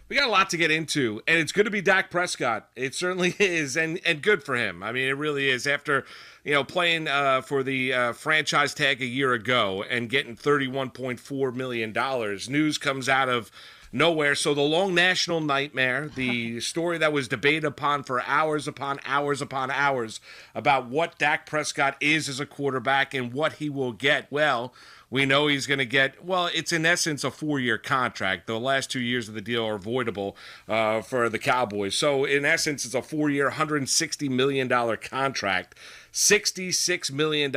We got a lot to get into, and it's good to be Dak Prescott. It certainly is, and good for him. I mean, it really is. After, playing for the franchise tag a year ago and getting $31.4 million, news comes out of nowhere. So the long national nightmare, the story that was debated upon for hours upon hours upon hours about what Dak Prescott is as a quarterback and what he will get. Well, we know he's going to get, it's in essence a 4-year contract. The last 2 years of the deal are voidable for the Cowboys. So in essence, it's a 4-year, $160 million contract. $66 million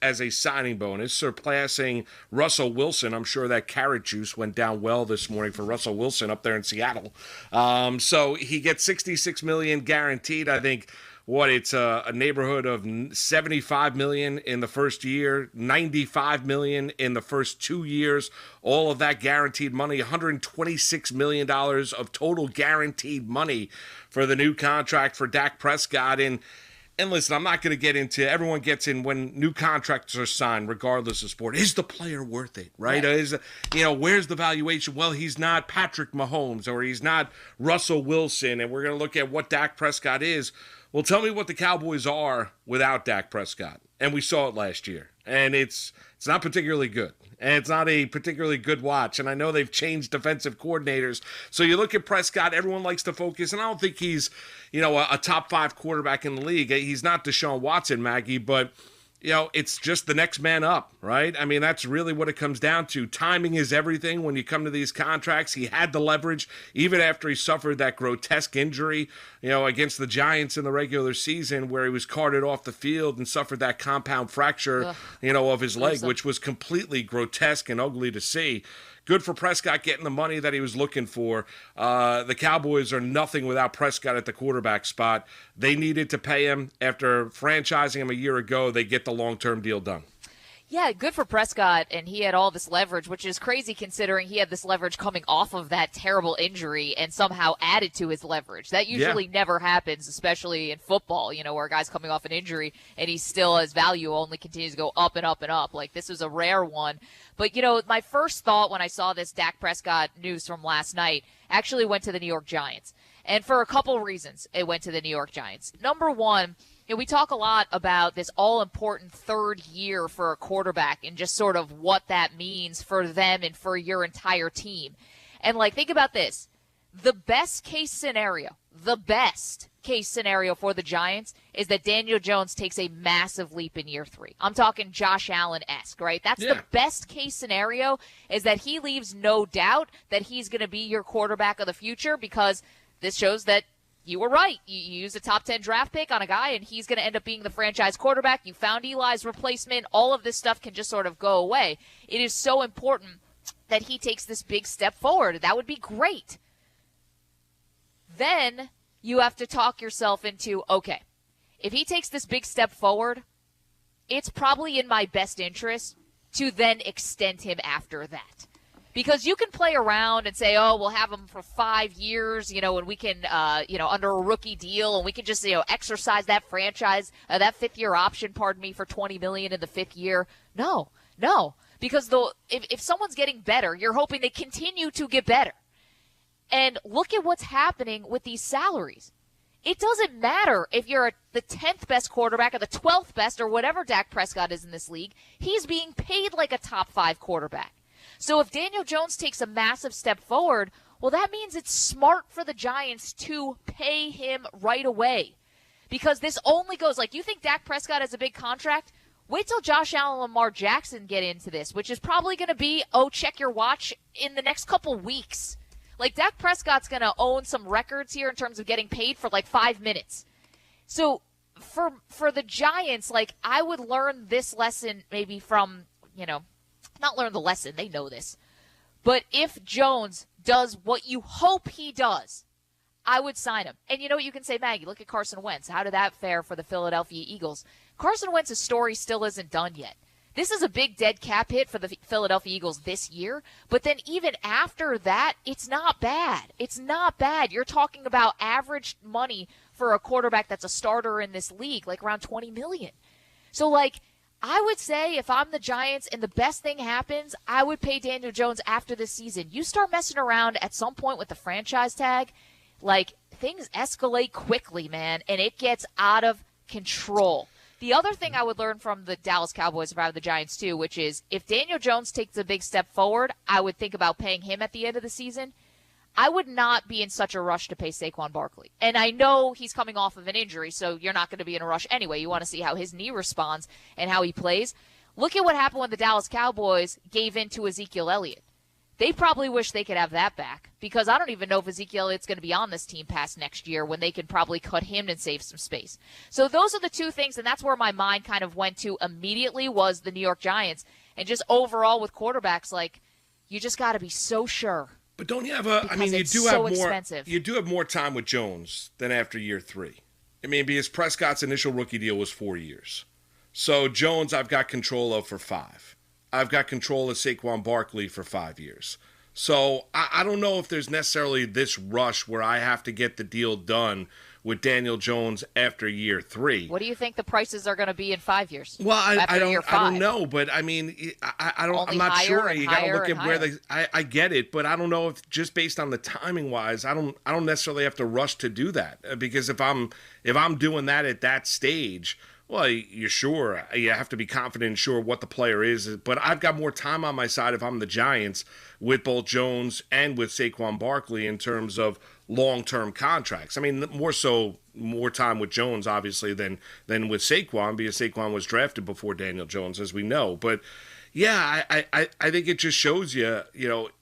as a signing bonus, surpassing Russell Wilson. I'm sure that carrot juice went down well this morning for Russell Wilson up there in Seattle. So he gets $66 million guaranteed. I think it's a neighborhood of $75 million in the first year, $95 million in the first 2 years. All of that guaranteed money, $126 million of total guaranteed money for the new contract for Dak Prescott. And listen, I'm not going to get into, everyone gets in when new contracts are signed, regardless of sport. Is the player worth it, right? Where's the valuation? Well, he's not Patrick Mahomes or he's not Russell Wilson, and we're going to look at what Dak Prescott is. Well, tell me what the Cowboys are without Dak Prescott. And we saw it last year. And it's not particularly good. And it's not a particularly good watch. And I know they've changed defensive coordinators. So you look at Prescott, everyone likes to focus. And I don't think he's, a top 5 quarterback in the league. He's not Deshaun Watson, Maggie, but it's just the next man up, right? I mean, that's really what it comes down to. Timing is everything when you come to these contracts. He had the leverage even after he suffered that grotesque injury, against the Giants in the regular season where he was carted off the field and suffered that compound fracture, of his leg, which was completely grotesque and ugly to see. Good for Prescott getting the money that he was looking for. The Cowboys are nothing without Prescott at the quarterback spot. They needed to pay him. After franchising him a year ago, they get the long-term deal done. Yeah, good for Prescott, and he had all this leverage, which is crazy considering he had this leverage coming off of that terrible injury and somehow added to his leverage. That usually never happens, especially in football, where a guy's coming off an injury and he still, his value only continues to go up and up and up. Like, this was a rare one. But, my first thought when I saw this Dak Prescott news from last night actually went to the New York Giants. And for a couple reasons, it went to the New York Giants. Number one, we talk a lot about this all-important third year for a quarterback and just sort of what that means for them and for your entire team. And, think about this. The best case scenario for the Giants is that Daniel Jones takes a massive leap in year 3. I'm talking Josh Allen-esque, right? That's the best case scenario, is that he leaves no doubt that he's going to be your quarterback of the future, because this shows that you were right. You use a top 10 draft pick on a guy, and he's going to end up being the franchise quarterback. You found Eli's replacement. All of this stuff can just sort of go away. It is so important that he takes this big step forward. That would be great. Then you have to talk yourself into, okay, if he takes this big step forward, it's probably in my best interest to then extend him after that. Because you can play around and say, we'll have him for 5 years, and we can, under a rookie deal, and we can just, exercise that franchise, that 5th-year option, for $20 million in the 5th year. No, because if someone's getting better, you're hoping they continue to get better. And look at what's happening with these salaries. It doesn't matter if you're the 10th best quarterback or the 12th best or whatever Dak Prescott is in this league. He's being paid like a top 5 quarterback. So if Daniel Jones takes a massive step forward, well, that means it's smart for the Giants to pay him right away. Because this only goes, you think Dak Prescott has a big contract? Wait till Josh Allen and Lamar Jackson get into this, which is probably going to be, check your watch, in the next couple weeks. Dak Prescott's going to own some records here in terms of getting paid for 5 minutes. So for the Giants, I would learn this lesson maybe from, not learn the lesson, they know this. But if Jones does what you hope he does, I would sign him. And you know what you can say, Maggie? Look at Carson Wentz. How did that fare for the Philadelphia Eagles? Carson Wentz's story still isn't done yet. This is a big dead cap hit for the Philadelphia Eagles this year. But then even after that, it's not bad. It's not bad. You're talking about average money for a quarterback that's a starter in this league, around $20 million. So, I would say if I'm the Giants and the best thing happens, I would pay Daniel Jones after this season. You start messing around at some point with the franchise tag, like things escalate quickly, man, and it gets out of control. The other thing I would learn from the Dallas Cowboys about the Giants too, which is if Daniel Jones takes a big step forward, I would think about paying him at the end of the season. I would not be in such a rush to pay Saquon Barkley. And I know he's coming off of an injury, so you're not going to be in a rush anyway. You want to see how his knee responds and how he plays. Look at what happened when the Dallas Cowboys gave in to Ezekiel Elliott. They probably wish they could have that back because I don't even know if Ezekiel Elliott's going to be on this team past next year when they can probably cut him and save some space. So those are the two things, and that's where my mind kind of went to immediately was the New York Giants. And just overall with quarterbacks, like, you just got to be so sure. But don't you have a? I mean, you do have more. Expensive. You do have more time with Jones than after year 3. I mean, because Prescott's initial rookie deal was 4 years, so Jones I've got control of for 5. I've got control of Saquon Barkley for 5 years. So I don't know if there's necessarily this rush where I have to get the deal done with Daniel Jones after year 3. What do you think the prices are going to be in 5 years? Well, I don't know, but I mean, I'm not sure. You got to look at where I get it, but I don't know if just based on the timing wise, I don't necessarily have to rush to do that because if I'm doing that at that stage. Well, you're sure. You have to be confident and sure what the player is. But I've got more time on my side if I'm the Giants with both Jones and with Saquon Barkley in terms of long-term contracts. I mean, more time with Jones, obviously, than with Saquon because Saquon was drafted before Daniel Jones, as we know. But, yeah, I think it just shows you,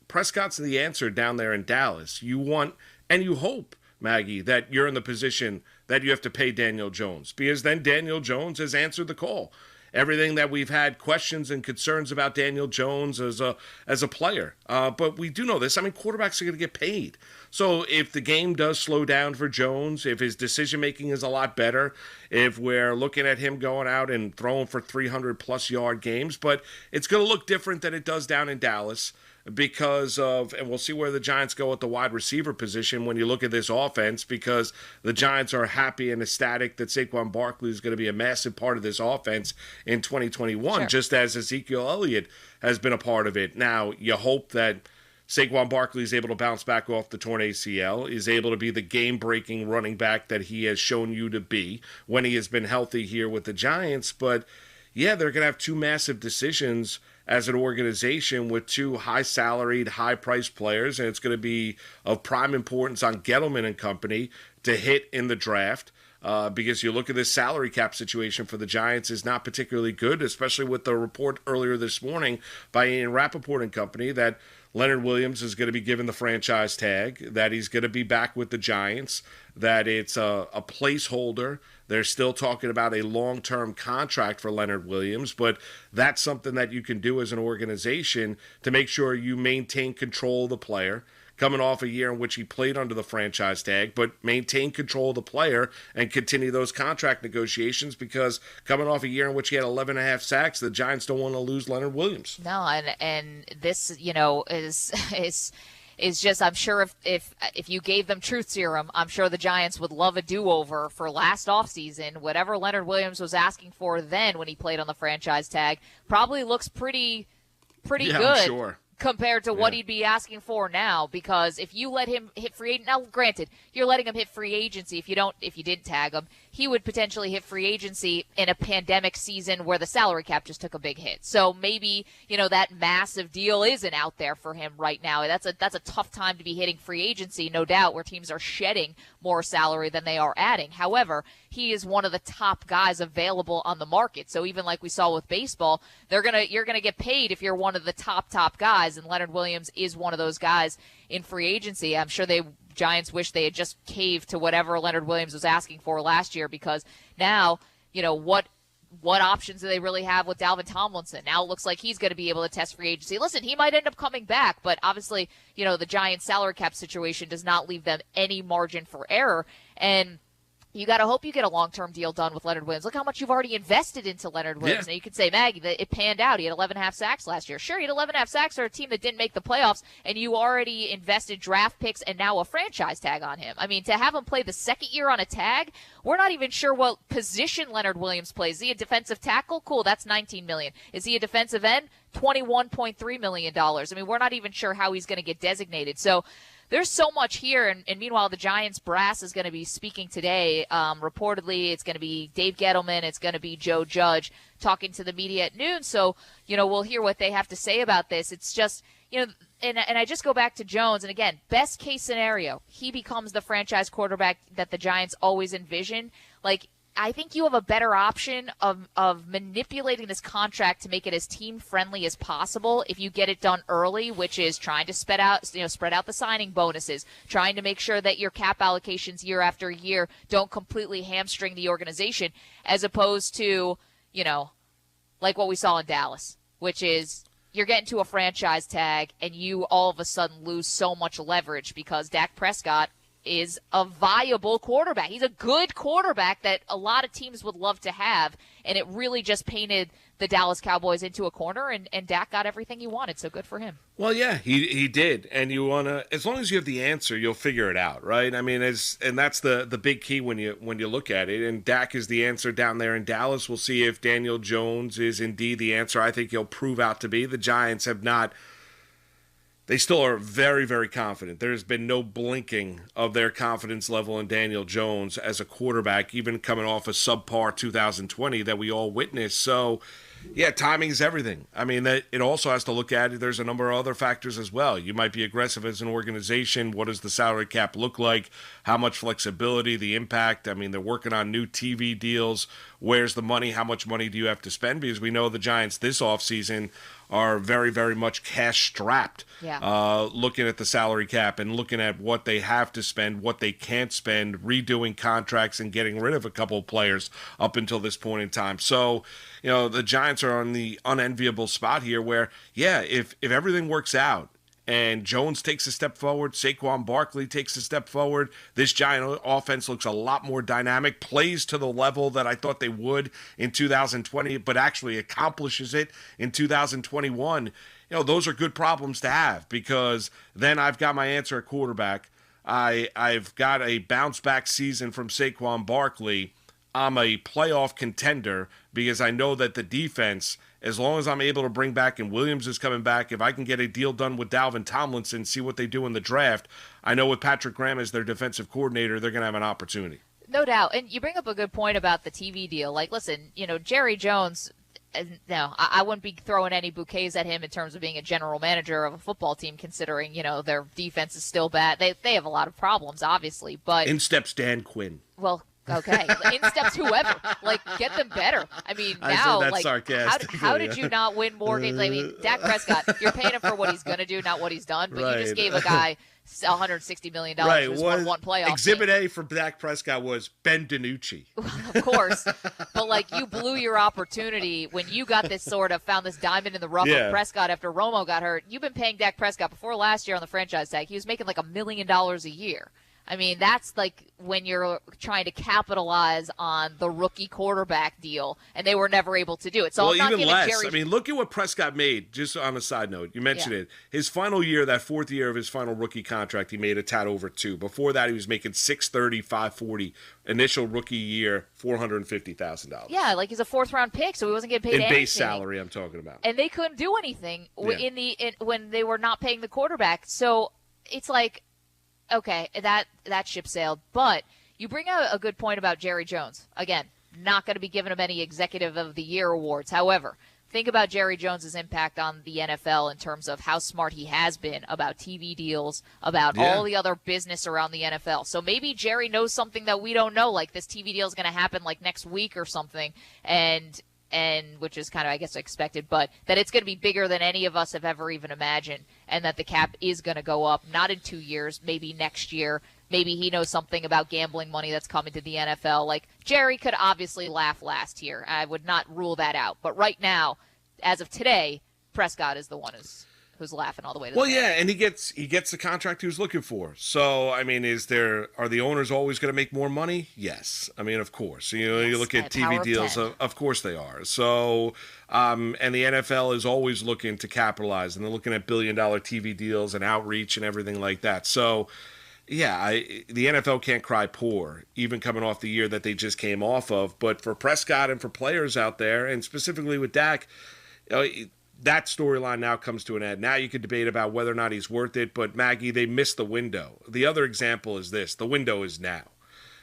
Prescott's the answer down there in Dallas. You want and you hope, Maggie, that you're in the position that you have to pay Daniel Jones because then Daniel Jones has answered the call. Everything that we've had questions and concerns about Daniel Jones as a player. But we do know this. I mean, quarterbacks are going to get paid. So if the game does slow down for Jones, if his decision-making is a lot better, if we're looking at him going out and throwing for 300-plus yard games, but it's going to look different than it does down in Dallas because of, and we'll see where the Giants go at the wide receiver position when you look at this offense because the Giants are happy and ecstatic that Saquon Barkley is going to be a massive part of this offense in 2021, sure. Just as Ezekiel Elliott has been a part of it. Now, you hope that Saquon Barkley is able to bounce back off the torn ACL, is able to be the game-breaking running back that he has shown you to be when he has been healthy here with the Giants. But, yeah, they're going to have two massive decisions as an organization with two high-salaried, high-priced players, and it's going to be of prime importance on Gettleman and company to hit in the draft because you look at this salary cap situation for the Giants is not particularly good, especially with the report earlier this morning by Ian Rappaport and company that Leonard Williams is going to be given the franchise tag, that he's going to be back with the Giants, that it's a placeholder. They're still talking about a long-term contract for Leonard Williams, but that's something that you can do as an organization to make sure you maintain control of the player, coming off a year in which he played under the franchise tag, but maintain control of the player and continue those contract negotiations because coming off a year in which he had 11 and a half sacks, the Giants don't want to lose Leonard Williams. No, and this, is just, I'm sure if you gave them truth serum, I'm sure the Giants would love a do-over for last offseason. Whatever Leonard Williams was asking for then when he played on the franchise tag probably looks pretty good. I'm sure. Compared to what he'd be asking for now, because if you let him hit free agency, now granted, you're letting him hit free agency. If you didn't tag him, he would potentially hit free agency in a pandemic season where the salary cap just took a big hit. So maybe, that massive deal isn't out there for him right now. That's a tough time to be hitting free agency, no doubt, where teams are shedding more salary than they are adding. However, he is one of the top guys available on the market. So even like we saw with baseball, you're gonna get paid if you're one of the top guys, and Leonard Williams is one of those guys in free agency. I'm sure Giants wish they had just caved to whatever Leonard Williams was asking for last year, because now, what options do they really have with Dalvin Tomlinson? Now it looks like he's going to be able to test free agency. Listen, he might end up coming back, but obviously, the Giants salary cap situation does not leave them any margin for error. And You got to hope you get a long-term deal done with Leonard Williams. Look how much you've already invested into Leonard Williams. Yeah. Now, you could say, Maggie, that it panned out. He had 11.5 sacks last year. Sure, he had 11.5 sacks for a team that didn't make the playoffs, and you already invested draft picks and now a franchise tag on him. I mean, to have him play the second year on a tag, we're not even sure what position Leonard Williams plays. Is he a defensive tackle? Cool, that's $19 million. Is he a defensive end? $21.3 million. I mean, we're not even sure how he's going to get designated. So there's so much here, and meanwhile, the Giants brass is going to be speaking today. Reportedly, it's going to be Dave Gettleman, it's going to be Joe Judge talking to the media at noon. So, we'll hear what they have to say about this. It's just, and I just go back to Jones, and again, best case scenario, he becomes the franchise quarterback that the Giants always envision. Like, I think you have a better option of manipulating this contract to make it as team-friendly as possible if you get it done early, which is trying to spread out the signing bonuses, trying to make sure that your cap allocations year after year don't completely hamstring the organization, as opposed to, like what we saw in Dallas, which is you're getting to a franchise tag and you all of a sudden lose so much leverage because Dak Prescott is a viable quarterback. He's a good quarterback that a lot of teams would love to have, and it really just painted the Dallas Cowboys into a corner, and Dak got everything he wanted, so good for him. Well, yeah, he did, and you want to, as long as you have the answer, you'll figure it out, right? I mean, and that's the big key when you look at it, and Dak is the answer down there in Dallas. We'll see if Daniel Jones is indeed the answer. I think he'll prove out to be. The Giants have not. They still are very, very confident. There's been no blinking of their confidence level in Daniel Jones as a quarterback, even coming off a subpar 2020 that we all witnessed. So, yeah, timing is everything. I mean, it also has to look at it. There's a number of other factors as well. You might be aggressive as an organization. What does the salary cap look like? How much flexibility, the impact? I mean, they're working on new TV deals. Where's the money? How much money do you have to spend? Because we know the Giants this offseason are very, very much cash-strapped, looking at the salary cap and looking at what they have to spend, what they can't spend, redoing contracts and getting rid of a couple of players up until this point in time. So, the Giants are on the unenviable spot here where, if everything works out, and Jones takes a step forward, Saquon Barkley takes a step forward, this Giant offense looks a lot more dynamic, plays to the level that I thought they would in 2020, but actually accomplishes it in 2021. Those are good problems to have, because then I've got my answer at quarterback. I've got a bounce-back season from Saquon Barkley. I'm a playoff contender because I know that the defense, as long as I'm able to bring back, and Williams is coming back, if I can get a deal done with Dalvin Tomlinson, see what they do in the draft, I know with Patrick Graham as their defensive coordinator, they're going to have an opportunity. No doubt. And you bring up a good point about the TV deal. Like, listen, Jerry Jones, no, I wouldn't be throwing any bouquets at him in terms of being a general manager of a football team, considering, their defense is still bad. They have a lot of problems, obviously. But in steps Dan Quinn. Well, okay, in steps whoever, get them better. I mean, now, how did you not win more games? I mean, Dak Prescott, you're paying him for what he's going to do, not what he's done, but you just gave a guy $160 million who's won one playoff Exhibit game. A for Dak Prescott was Ben DiNucci. Of course, but you blew your opportunity when you got this found this diamond in the rough of Prescott after Romo got hurt. You've been paying Dak Prescott before last year on the franchise tag. He was making $1 million a year. I mean, that's when you're trying to capitalize on the rookie quarterback deal, and they were never able to do it. So even less. I mean, look at what Prescott made, just on a side note. You mentioned it. His final year, that fourth year of his final rookie contract, he made a tad over 2. Before that, he was making $630, $540. Initial rookie year, $450,000. Yeah, he's a fourth-round pick, so he wasn't getting paid anything. In base salary, I'm talking about. And they couldn't do anything when they were not paying the quarterback. So it's okay, that ship sailed. But you bring out a good point about Jerry Jones. Again, not going to be giving him any Executive of the Year awards. However, think about Jerry Jones' impact on the NFL in terms of how smart he has been about TV deals, about all the other business around the NFL. So maybe Jerry knows something that we don't know, like this TV deal is going to happen next week or something, and which is kind of, I guess, expected, but that it's going to be bigger than any of us have ever even imagined, and that the cap is going to go up, not in 2 years, maybe next year. Maybe he knows something about gambling money that's coming to the NFL. Jerry could obviously laugh last year. I would not rule that out. But right now, as of today, Prescott is the one who's who's laughing all the way to Well, the yeah, and he gets the contract he was looking for. So, I mean, are the owners always going to make more money? Yes. I mean, of course. You look at TV deals, of course they are. So, and the NFL is always looking to capitalize, and they're looking at billion-dollar TV deals and outreach and everything like that. So, yeah, the NFL can't cry poor, even coming off the year that they just came off of. But for Prescott and for players out there, and specifically with Dak, that storyline now comes to an end. Now you could debate about whether or not he's worth it, but Maggie, they missed the window. The other example is this. The window is now.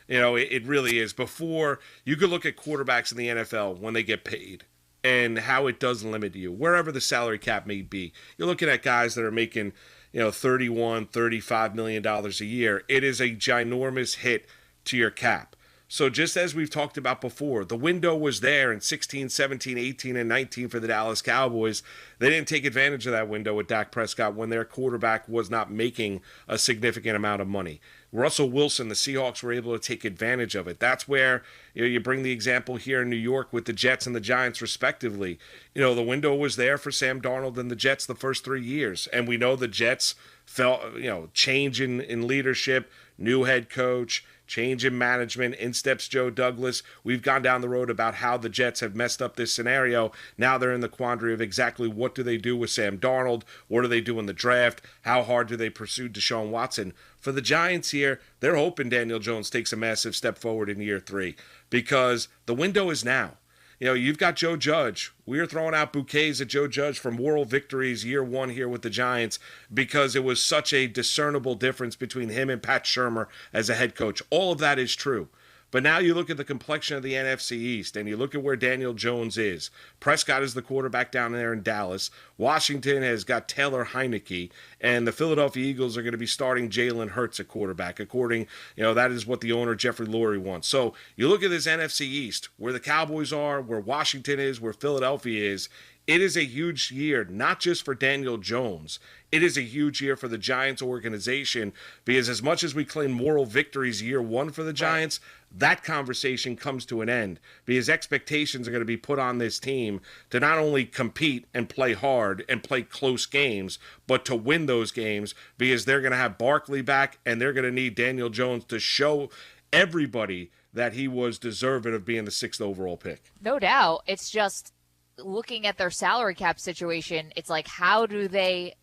It really is. Before, you could look at quarterbacks in the NFL when they get paid and how it does limit you, wherever the salary cap may be. You're looking at guys that are making, $31, $35 million a year. It is a ginormous hit to your cap. So just as we've talked about before, the window was there in 16, 17, 18, and 19 for the Dallas Cowboys. They didn't take advantage of that window with Dak Prescott when their quarterback was not making a significant amount of money. Russell Wilson, the Seahawks were able to take advantage of it. That's where you bring the example here in New York with the Jets and the Giants respectively. The window was there for Sam Darnold and the Jets the first 3 years. And we know the Jets felt, change in leadership, new head coach, change in management, in steps Joe Douglas. We've gone down the road about how the Jets have messed up this scenario. Now they're in the quandary of exactly what do they do with Sam Darnold? What do they do in the draft? How hard do they pursue Deshaun Watson? For the Giants here, they're hoping Daniel Jones takes a massive step forward in year 3 because the window is now. You've got Joe Judge. We are throwing out bouquets at Joe Judge for moral victories year 1 here with the Giants because it was such a discernible difference between him and Pat Shurmur as a head coach. All of that is true. But now you look at the complexion of the NFC East and you look at where Daniel Jones is. Prescott is the quarterback down there in Dallas. Washington has got Taylor Heineke. And the Philadelphia Eagles are going to be starting Jalen Hurts at quarterback. According, that is what the owner, Jeffrey Lurie, wants. So you look at this NFC East, where the Cowboys are, where Washington is, where Philadelphia is. It is a huge year, not just for Daniel Jones. It is a huge year for the Giants organization because as much as we claim moral victories year 1 for the Giants, that conversation comes to an end because expectations are going to be put on this team to not only compete and play hard and play close games, but to win those games because they're going to have Barkley back and they're going to need Daniel Jones to show everybody that he was deserving of being the 6th overall pick. No doubt. It's just looking at their salary cap situation, it's like, how do they,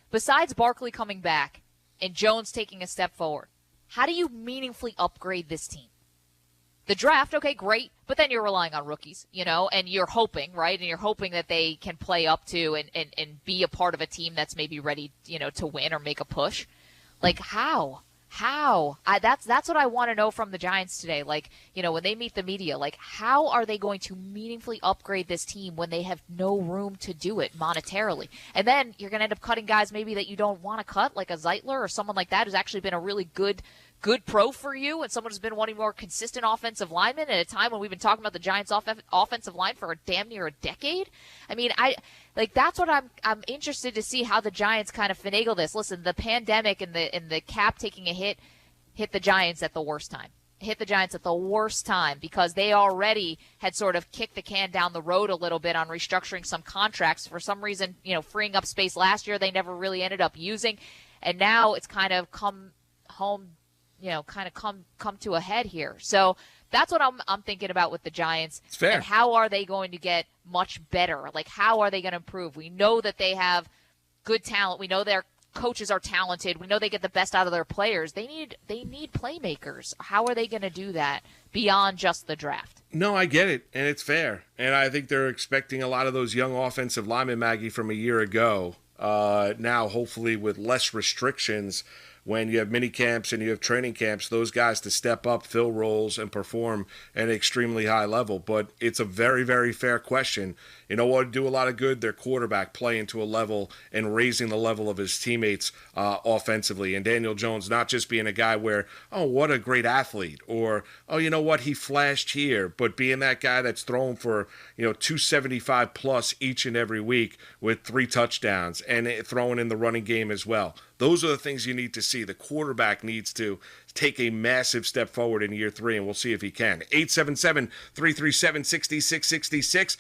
besides Barkley coming back and Jones taking a step forward, how do you meaningfully upgrade this team? The draft, okay, great, but then you're relying on rookies, and you're hoping, right? And you're hoping that they can play up to and be a part of a team that's maybe ready, to win or make a push. How? That's what I want to know from the Giants today. When they meet the media, how are they going to meaningfully upgrade this team when they have no room to do it monetarily? And then you're going to end up cutting guys maybe that you don't want to cut, like a Zeitler or someone like that who's actually been a really good pro for you and someone who's been wanting more consistent offensive linemen at a time when we've been talking about the Giants' offensive line for a damn near a decade. I mean, that's what I'm interested to see how the Giants kind of finagle this. Listen, the pandemic and the cap taking a hit the Giants at the worst time. Hit the Giants at the worst time because they already had sort of kicked the can down the road a little bit on restructuring some contracts. For some reason, freeing up space last year they never really ended up using. And now it's kind of come home, come to a head here. So that's what I'm thinking about with the Giants. It's fair. And how are they going to get much better? How are they going to improve? We know that they have good talent. We know their coaches are talented. We know they get the best out of their players. They need playmakers. How are they going to do that beyond just the draft? No, I get it, and it's fair. And I think they're expecting a lot of those young offensive linemen, Maggie, from a year ago. Now, hopefully with less restrictions, when you have mini camps and you have training camps, those guys to step up, fill roles, and perform at an extremely high level. But it's a very, very fair question. You know what would do a lot of good? Their quarterback playing to a level and raising the level of his teammates offensively. And Daniel Jones not just being a guy where, oh, what a great athlete, or, oh, you know what, he flashed here, but being that guy that's throwing for, 275 plus each and every week with 3 touchdowns and throwing in the running game as well. Those are the things you need to see. The quarterback needs to take a massive step forward in year 3, and we'll see if he can. 877-337-6666.